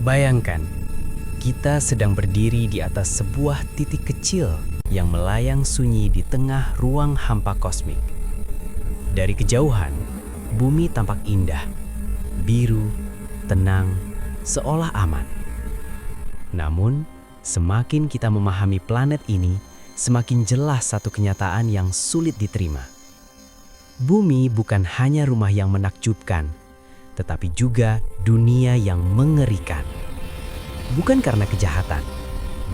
Bayangkan, kita sedang berdiri di atas sebuah titik kecil yang melayang sunyi di tengah ruang hampa kosmik. Dari kejauhan, bumi tampak indah, biru, tenang, seolah aman. Namun, semakin kita memahami planet ini, semakin jelas satu kenyataan yang sulit diterima. Bumi bukan hanya rumah yang menakjubkan, tetapi juga dunia yang mengerikan. Bukan karena kejahatan,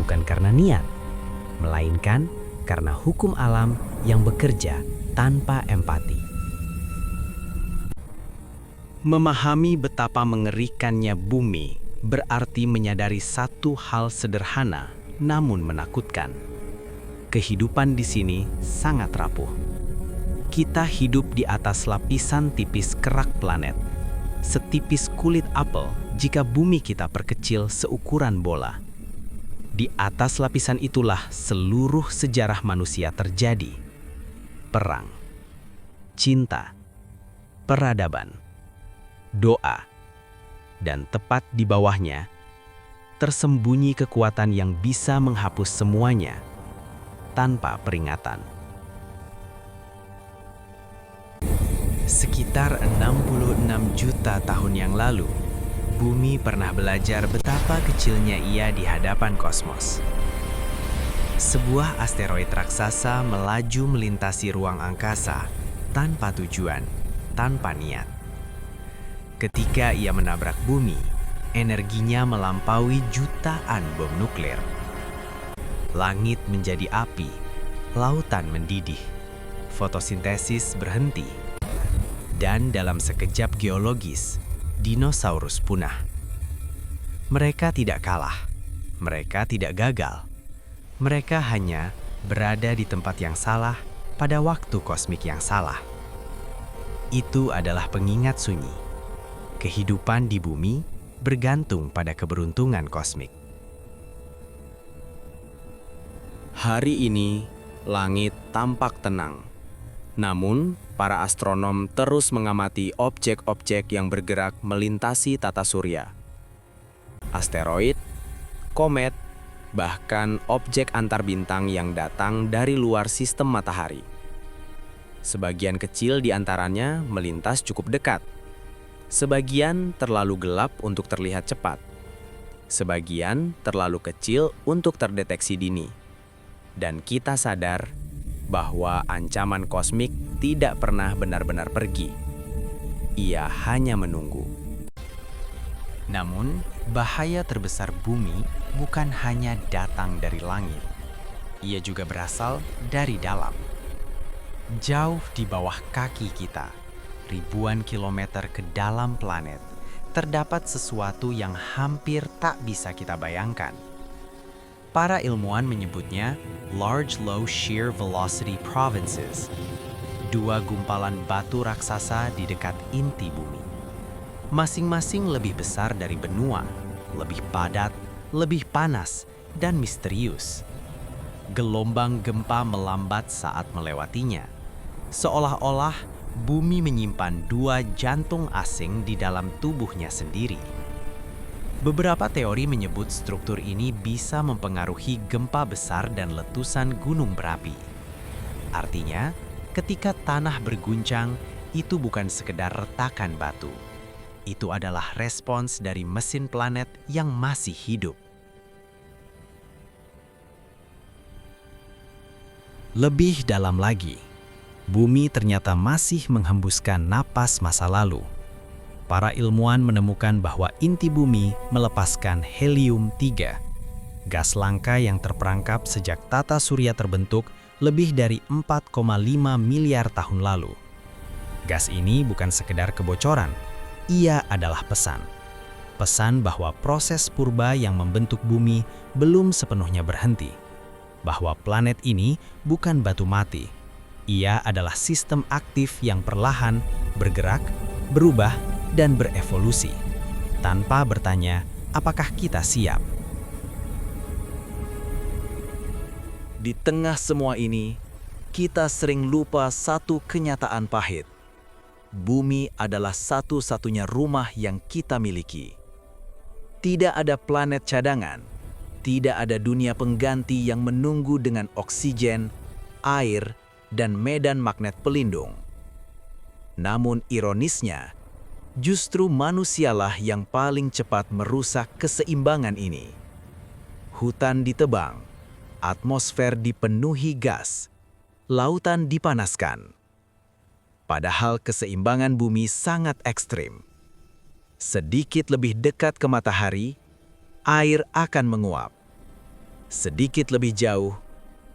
bukan karena niat, melainkan karena hukum alam yang bekerja tanpa empati. Memahami betapa mengerikannya bumi berarti menyadari satu hal sederhana namun menakutkan. Kehidupan di sini sangat rapuh. Kita hidup di atas lapisan tipis kerak planet, setipis kulit apel jika bumi kita perkecil seukuran bola. Di atas lapisan itulah seluruh sejarah manusia terjadi. Perang, cinta, peradaban, doa, dan tepat di bawahnya tersembunyi kekuatan yang bisa menghapus semuanya tanpa peringatan. Sekitar 66 juta tahun yang lalu, bumi pernah belajar betapa kecilnya ia di hadapan kosmos. Sebuah asteroid raksasa melaju melintasi ruang angkasa tanpa tujuan, tanpa niat. Ketika ia menabrak bumi, energinya melampaui jutaan bom nuklir. Langit menjadi api, lautan mendidih, fotosintesis berhenti, dan dalam sekejap geologis, dinosaurus punah. Mereka tidak kalah, mereka tidak gagal. Mereka hanya berada di tempat yang salah pada waktu kosmik yang salah. Itu adalah pengingat sunyi. Kehidupan di bumi bergantung pada keberuntungan kosmik. Hari ini, langit tampak tenang. Namun, para astronom terus mengamati objek-objek yang bergerak melintasi tata surya. Asteroid, komet, bahkan objek antar bintang yang datang dari luar sistem matahari. Sebagian kecil di antaranya melintas cukup dekat. Sebagian terlalu gelap untuk terlihat cepat. Sebagian terlalu kecil untuk terdeteksi dini. Dan kita sadar bahwa ancaman kosmik tidak pernah benar-benar pergi. Ia hanya menunggu. Namun, bahaya terbesar bumi bukan hanya datang dari langit. Ia juga berasal dari dalam. Jauh di bawah kaki kita, ribuan kilometer ke dalam planet, terdapat sesuatu yang hampir tak bisa kita bayangkan. Para ilmuwan menyebutnya Large Low Shear Velocity Provinces, dua gumpalan batu raksasa di dekat inti bumi. Masing-masing lebih besar dari benua, lebih padat, lebih panas, dan misterius. Gelombang gempa melambat saat melewatinya, seolah-olah bumi menyimpan dua jantung asing di dalam tubuhnya sendiri. Beberapa teori menyebut struktur ini bisa mempengaruhi gempa besar dan letusan gunung berapi. Artinya, ketika tanah berguncang, itu bukan sekedar retakan batu. Itu adalah respons dari mesin planet yang masih hidup. Lebih dalam lagi, bumi ternyata masih menghembuskan napas masa lalu. Para ilmuwan menemukan bahwa inti bumi melepaskan helium-3, gas langka yang terperangkap sejak tata surya terbentuk lebih dari 4,5 miliar tahun lalu. Gas ini bukan sekedar kebocoran, ia adalah pesan. Pesan bahwa proses purba yang membentuk bumi belum sepenuhnya berhenti. Bahwa planet ini bukan batu mati. Ia adalah sistem aktif yang perlahan bergerak, berubah, dan berevolusi, tanpa bertanya apakah kita siap. Di tengah semua ini, kita sering lupa satu kenyataan pahit. Bumi adalah satu-satunya rumah yang kita miliki. Tidak ada planet cadangan, tidak ada dunia pengganti yang menunggu dengan oksigen, air, dan medan magnet pelindung. Namun ironisnya, justru manusialah yang paling cepat merusak keseimbangan ini. Hutan ditebang, atmosfer dipenuhi gas, lautan dipanaskan. Padahal keseimbangan bumi sangat ekstrim. Sedikit lebih dekat ke matahari, air akan menguap. Sedikit lebih jauh,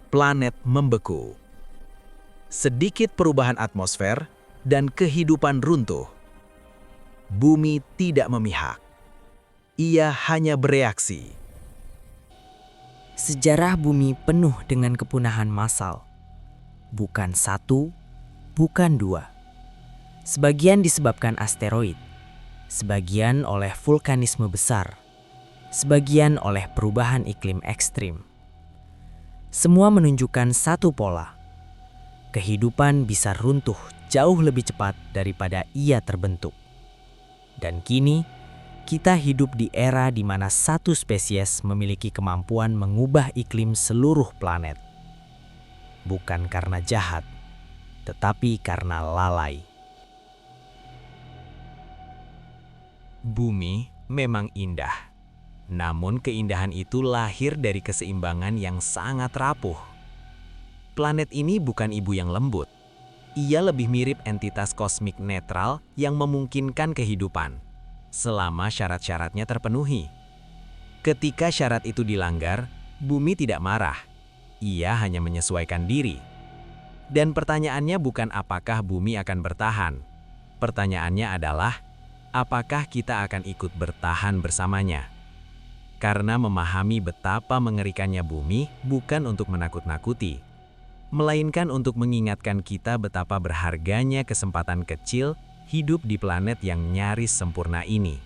planet membeku. Sedikit perubahan atmosfer dan kehidupan runtuh. Bumi tidak memihak. Ia hanya bereaksi. Sejarah bumi penuh dengan kepunahan massal. Bukan satu, bukan dua. Sebagian disebabkan asteroid, sebagian oleh vulkanisme besar, sebagian oleh perubahan iklim ekstrim. Semua menunjukkan satu pola. Kehidupan bisa runtuh jauh lebih cepat daripada ia terbentuk. Dan kini, kita hidup di era di mana satu spesies memiliki kemampuan mengubah iklim seluruh planet. Bukan karena jahat, tetapi karena lalai. Bumi memang indah, namun keindahan itu lahir dari keseimbangan yang sangat rapuh. Planet ini bukan ibu yang lembut. Ia lebih mirip entitas kosmik netral yang memungkinkan kehidupan, selama syarat-syaratnya terpenuhi. Ketika syarat itu dilanggar, bumi tidak marah. Ia hanya menyesuaikan diri. Dan pertanyaannya bukan apakah bumi akan bertahan. Pertanyaannya adalah, apakah kita akan ikut bertahan bersamanya? Karena memahami betapa mengerikannya bumi bukan untuk menakut-nakuti, melainkan untuk mengingatkan kita betapa berharganya kesempatan kecil hidup di planet yang nyaris sempurna ini.